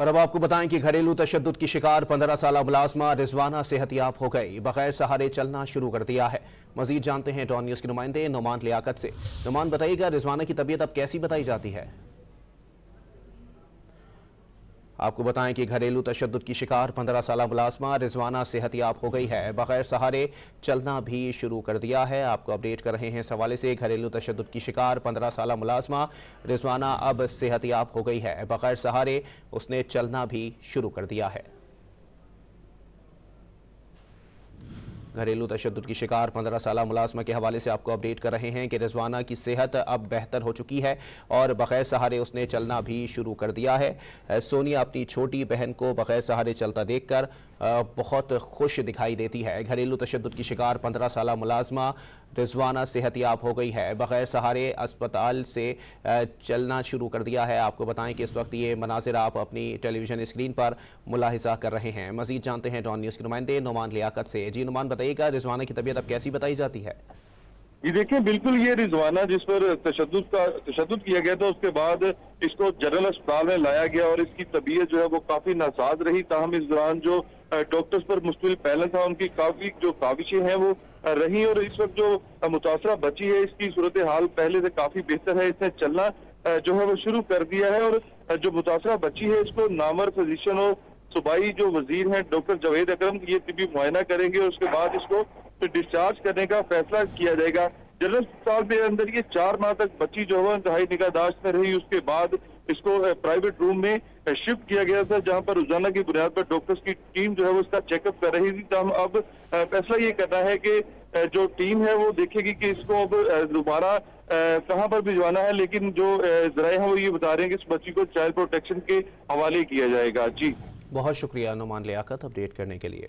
और अब आपको बताएं कि घरेलू तशद्दुद की शिकार 15 साल मुलाजमा रिजवाना सेहतियाब हो गई, बगैर सहारे चलना शुरू कर दिया है। मजीद जानते हैं डॉन न्यूज के नुमाइंदे नुमान लियाकत से। नुमान, बताइएगा रिजवाना की तबीयत अब कैसी बताई जाती है? आपको बताएं कि घरेलू तशद्दुद की शिकार 15 साल मुलाजमा रिजवाना सेहतियाब हो गई है, बगैर सहारे चलना भी शुरू कर दिया है। आपको अपडेट कर रहे हैं इस हवाले से। घरेलू तशद्दुद की शिकार 15 साल मुलाजमा रिजवाना अब सेहतियाब हो गई है, बगैर सहारे उसने चलना भी शुरू कर दिया है। घरेलू तशद्दुद की शिकार 15 साल मुलाजमा के हवाले से आपको अपडेट कर रहे हैं कि रिजवाना की सेहत अब बेहतर हो चुकी है और बगैर सहारे उसने चलना भी शुरू कर दिया है। सोनिया अपनी छोटी बहन को बगैर सहारे चलता देखकर बहुत खुश दिखाई देती है। घरेलू तशद्दुद की शिकार 15 साल मुलाजमा रिजवाना सेहतियाब हो गई है, बगैर सहारे अस्पताल से चलना शुरू कर दिया है। आपको बताएं कि इस वक्त ये मनाजिर आप अपनी टेलीविजन स्क्रीन पर मुलाहिजा कर रहे हैं। मजीद जानते हैं डॉन न्यूज़ के नुमाइंदे नुमान लियाकत से। जी नुमान, बताइएगा रिजवाना की तबीयत अब कैसी बताई जाती है? ये देखिए, बिल्कुल ये रिजवाना जिस पर तशद्दुद किया गया था, उसके बाद इसको जनरल अस्पताल में लाया गया और इसकी तबीयत जो है वो काफी नासाज रही। ताहम इस दौरान जो डॉक्टर्स पर मुश्तमिल पैनल था, उनकी काफी जो काविशें हैं वो रही और इस वक्त जो मुतासरा बची है, इसकी सूरत हाल पहले से काफी बेहतर है। इसने चलना जो है वो शुरू कर दिया है और जो मुतासरा बची है इसको नामर फिजिशियन और सूबाई जो वजीर हैं डॉक्टर जावेद अकरम ये तिब्बी मुआयना करेंगे और उसके बाद इसको डिस्चार्ज करने का फैसला किया जाएगा। जनरल अस्पताल के अंदर ये 4 माह तक बच्ची जो है इंतहाई निगाहदाश्त में रही। उसके बाद इसको प्राइवेट रूम में शिफ्ट किया गया था, जहां पर रोजाना की बुनियाद पर डॉक्टर्स की टीम जो है वो इसका चेकअप कर रही थी। तो हम अब फैसला ये करना है कि जो टीम है वो देखेगी कि इसको अब दोबारा कहां पर भिजवाना है, लेकिन जो जराए हैं वो ये बता रहे हैं कि इस बच्ची को चाइल्ड प्रोटेक्शन के हवाले किया जाएगा। जी बहुत शुक्रिया नुमान लियाकत अपडेट करने के लिए।